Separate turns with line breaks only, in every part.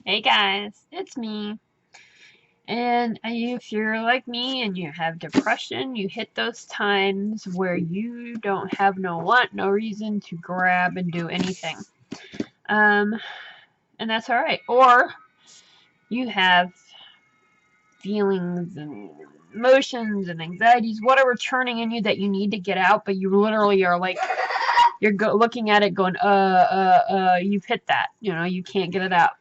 Hey guys, it's me. And if you're like me and you have depression, you hit those times where you don't have no want, no reason to grab and do anything. Um, and that's alright. Or you have feelings and emotions and anxieties, whatever churning in you that you need to get out, but you literally are like, you're looking at it going, you've hit that. You can't get it out.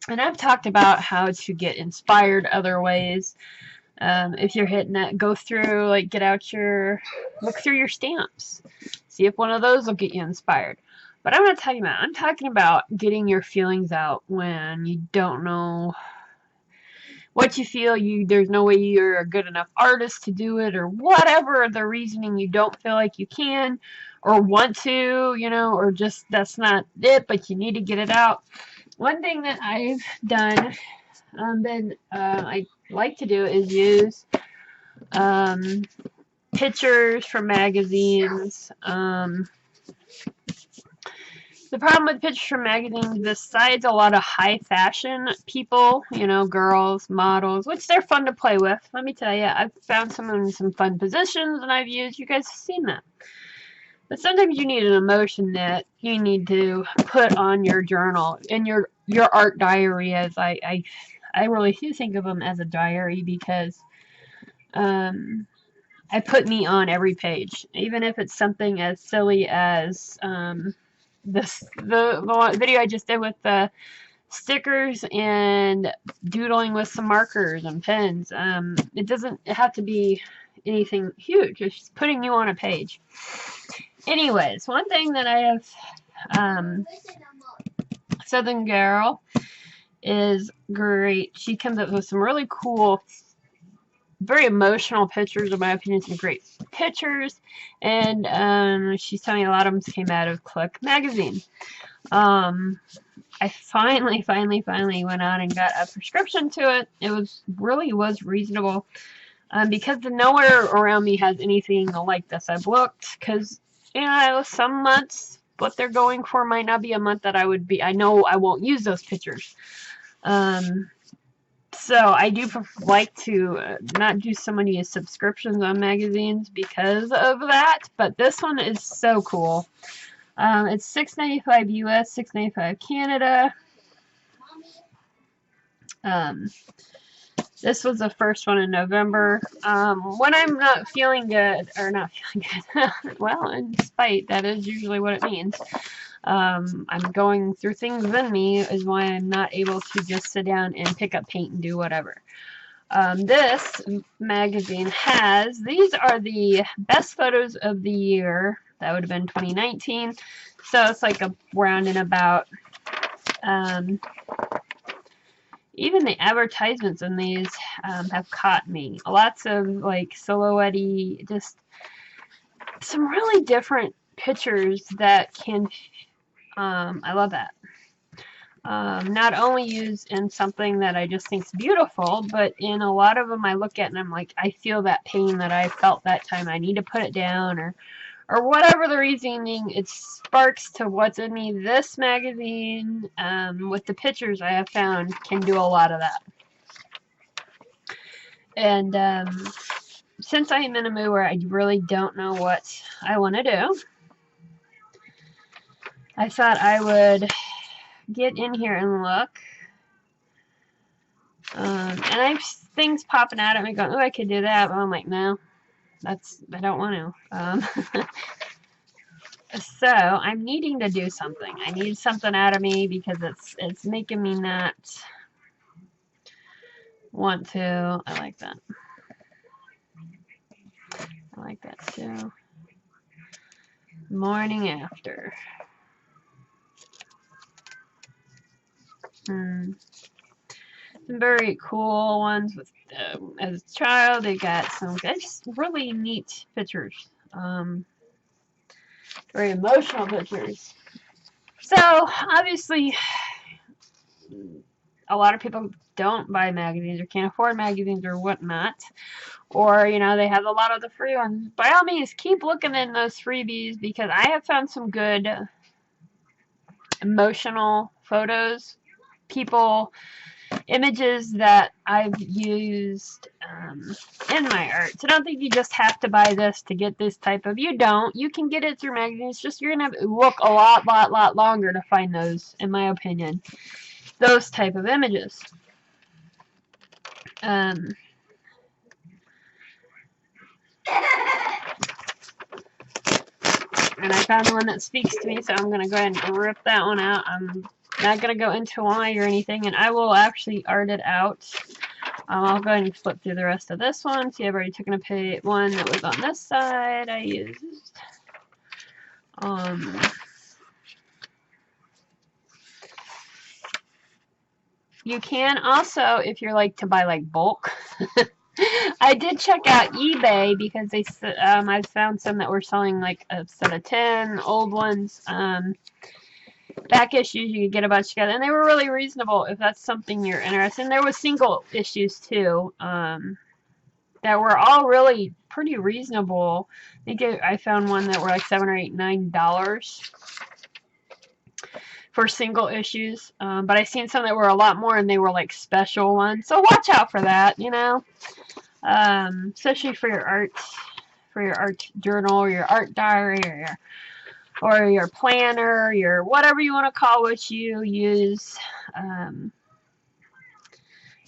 And I've talked about how to get inspired other ways. If you're hitting that, go through, like, look through your stamps. See if one of those will get you inspired. But I'm not talking about, I'm talking about getting your feelings out when you don't know what you feel. There's no way you're a good enough artist to do it, or whatever the reasoning, you don't feel like you can or want to, or just that's not it, but you need to get it out. One thing that I've done, I like to do, is use pictures from magazines. The problem with pictures from magazines, besides a lot of high fashion people, girls, models, which they're fun to play with. Let me tell you, I've found some in some fun positions and I've used. You guys have seen that. But sometimes you need an emotion that you need to put on your journal, in your art diary, as I really do think of them as a diary, because I put me on every page, even if it's something as silly as the video I just did with the stickers and doodling with some markers and pens. It doesn't have to be anything huge. It's just putting you on a page. Anyways, one thing that I have, Southern Girl is great. She comes up with some really cool, very emotional pictures, in my opinion, some great pictures, and she's telling me a lot of them came out of Click magazine. I finally went on and got a prescription to it. It was reasonable, because nowhere around me has anything like this. I've looked, because some months what they're going for might not be a month that I know I won't use those pictures. So I do like to not do so many subscriptions on magazines because of that, but this one is so cool. It's $6.95 US, $6.95 Canada. This was the first one in November. When I'm not feeling good, or not feeling good, well, in spite, that is usually what it means. I'm going through things within me, is why I'm not able to just sit down and pick up paint and do whatever. This magazine these are the best photos of the year. That would have been 2019. So it's like a round and about. Even the advertisements in these have caught me. Lots of like silhouette-y, just some really different pictures that can, I love that. Not only used in something that I just think is beautiful, but in a lot of them I look at and I'm like, I feel that pain that I felt that time. I need to put it down, or whatever the reasoning, it sparks to what's in me. This magazine, with the pictures I have found, can do a lot of that. And since I am in a mood where I really don't know what I want to do, I thought I would get in here and look. And I have things popping out at me going, oh, I could do that. But I'm like, no, I don't want to. So I'm needing to do something. I need something out of me, because it's making me not want to. I like that. I like that too. Morning after. Some very cool ones with as a child. They got some just really neat pictures. Very emotional pictures. So obviously, a lot of people don't buy magazines or can't afford magazines or whatnot, or they have a lot of the free ones. By all means, keep looking in those freebies, because I have found some good emotional photos images that I've used in my art. So I don't think you just have to buy this to get this type of. You don't. You can get it through magazines. Just you're gonna look a lot longer to find those, in my opinion. Those type of images. And I found the one that speaks to me, so I'm gonna go ahead and rip that one out. I'm not gonna go into why or anything, and I will actually art it out. I'll go ahead and flip through the rest of this one. See, I've already taken a one that was on this side. I used you can also, if you're like to buy like bulk. I did check out eBay because they I found some that were selling like a set of 10 old ones. Back issues you could get a bunch together, and they were really reasonable if that's something you're interested in. There was single issues too that were all really pretty reasonable. I think I found one that were like $7 or $8, $9 for single issues, but I seen some that were a lot more, and they were like special ones. So watch out for that, you know, especially for your art journal, or your art diary, or your planner, your whatever you want to call what you use.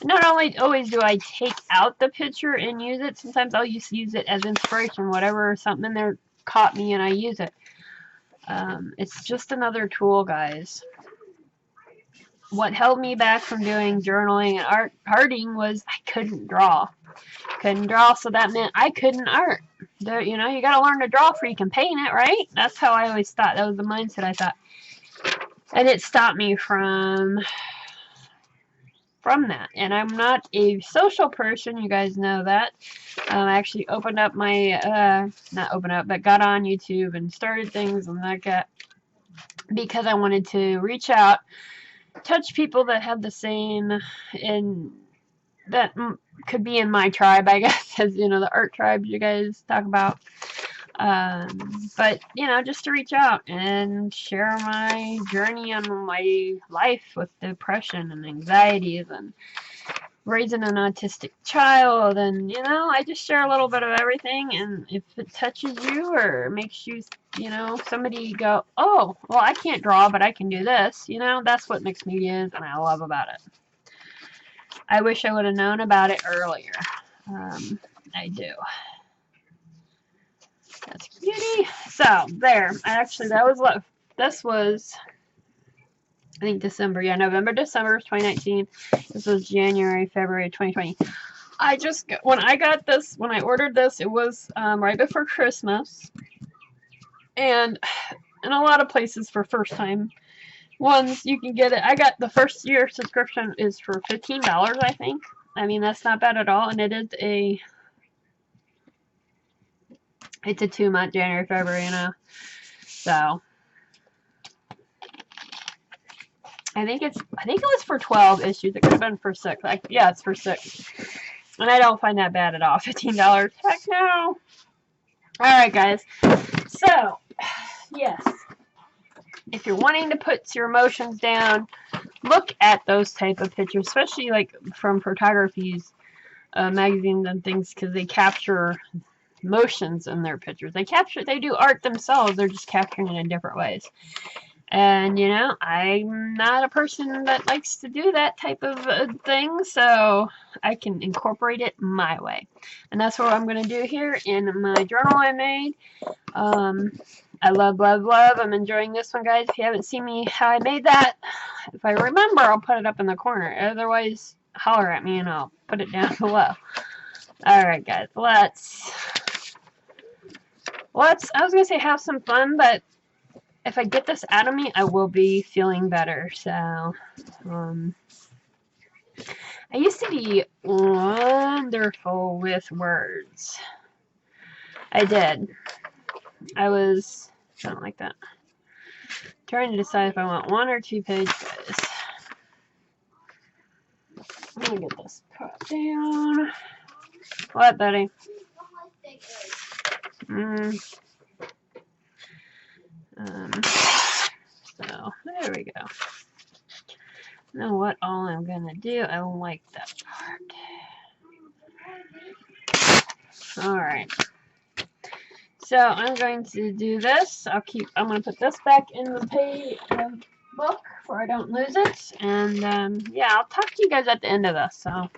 Not only always do I take out the picture and use it, sometimes I'll just use it as inspiration, whatever, something in there caught me and I use it. It's just another tool, guys. What held me back from doing journaling and arting was I couldn't draw. So that meant I couldn't art. You know, you gotta learn to draw before you can paint it, right? That's how I always thought. That was the mindset I thought. And it stopped me from that. And I'm not a social person, you guys know that. I actually opened up my, not opened up, but got on YouTube and started things and like that because I wanted to reach out, touch people that have the same, and that could be in my tribe, I guess, as you know, the art tribe you guys talk about. But you know, just to reach out and share my journey on my life with depression and anxieties and raising an autistic child, and you know, I just share a little bit of everything, and if it touches you or makes you, you know, somebody go, oh, well, I can't draw, but I can do this, you know, that's what mixed media is, and I love about it. I wish I would have known about it earlier. I do. That's cutie. So, there. Actually, this was, I think December. Yeah, November, December of 2019. This was January, February of 2020. When I ordered this, it was right before Christmas. And in a lot of places for first time ones, you can get it. I got the first year subscription is for $15, I think. I mean, that's not bad at all. And it is it's a 2-month, January, February, you know. So I think it was for 12 issues. It could have been for 6. Yeah, it's for 6. And I don't find that bad at all. $15. Heck no. Alright, guys. So, yes. If you're wanting to put your emotions down, look at those type of pictures, especially like from photography's magazines and things, because they capture emotions in their pictures. They do art themselves. They're just capturing it in different ways. And, you know, I'm not a person that likes to do that type of thing, so I can incorporate it my way. And that's what I'm going to do here in my journal I made. I love, love, love. I'm enjoying this one, guys. If you haven't seen me how I made that, if I remember, I'll put it up in the corner. Otherwise, holler at me and I'll put it down below. Alright, guys. I was going to say have some fun, but if I get this out of me, I will be feeling better. So, I used to be wonderful with words. I did. I was, something like that. Trying to decide if I want 1 or 2 pages. I'm going to get this cut down. What, buddy? So, there we go. You know what? All I'm gonna do, I don't like that part. Alright. So I'm going to do this. I'm gonna put this back in the book where I don't lose it. And yeah, I'll talk to you guys at the end of this. So.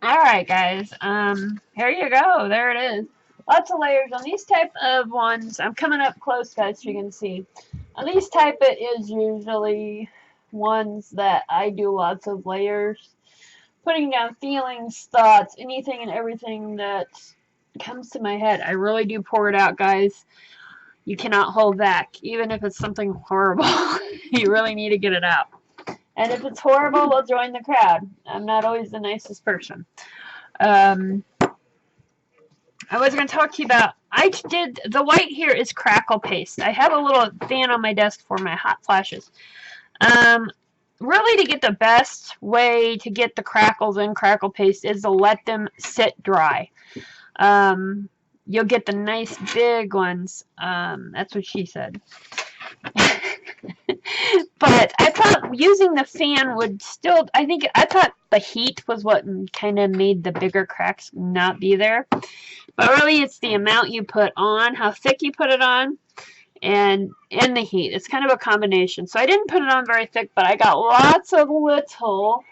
Alright guys, here you go, there it is. Lots of layers on these type of ones. I'm coming up close guys so you can see. On these type it is usually ones that I do lots of layers. Putting down feelings, thoughts, anything and everything that comes to my head. I really do pour it out guys. You cannot hold back, even if it's something horrible. You really need to get it out. And if it's horrible, we'll join the crowd. I'm not always the nicest person. I was going to talk to you about, the white here is crackle paste. I have a little fan on my desk for my hot flashes. Really to get the best way to get the crackles in crackle paste is to let them sit dry. You'll get the nice big ones. That's what she said. But I thought using the fan would still, I thought the heat was what kind of made the bigger cracks not be there. But really it's the amount you put on, how thick you put it on, and the heat. It's kind of a combination. So I didn't put it on very thick, but I got lots of little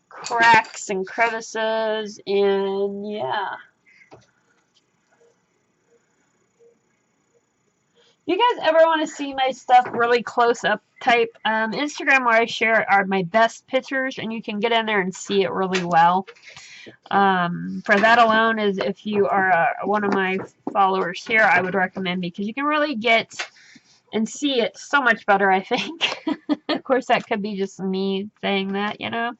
cracks and crevices, and yeah. If you guys ever want to see my stuff really close up type, Instagram where I share are my best pictures, and you can get in there and see it really well. For that alone, is if you are one of my followers here, I would recommend, because you can really get and see it so much better, I think. Of course, that could be just me saying that, you know.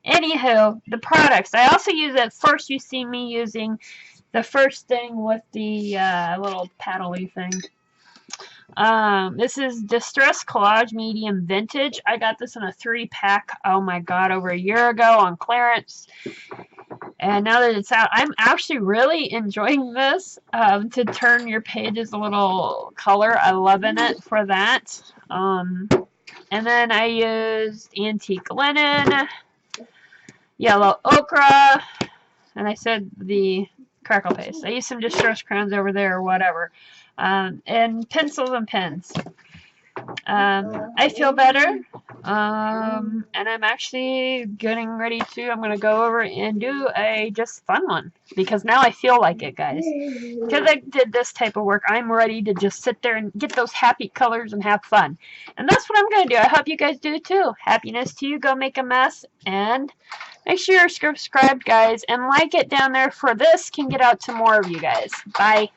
Anywho, the products. I also use it. First, you see me using the first thing with the little paddly thing. This is Distress Collage Medium Vintage. I got this in a 3-pack, oh my god, over a year ago on clearance. And now that it's out, I'm actually really enjoying this to turn your pages a little color. I love it for that. And then I used Antique Linen, Yellow Ochre, and I said the crackle paste. I used some Distress crayons over there or whatever. And pencils and pens. I feel better, and I'm actually getting ready to, I'm going to go over and do a just fun one, because now I feel like it, guys. Because I did this type of work, I'm ready to just sit there and get those happy colors and have fun. And that's what I'm going to do. I hope you guys do too. Happiness to you. Go make a mess, and make sure you're subscribed, guys, and like it down there, for this can get out to more of you guys. Bye.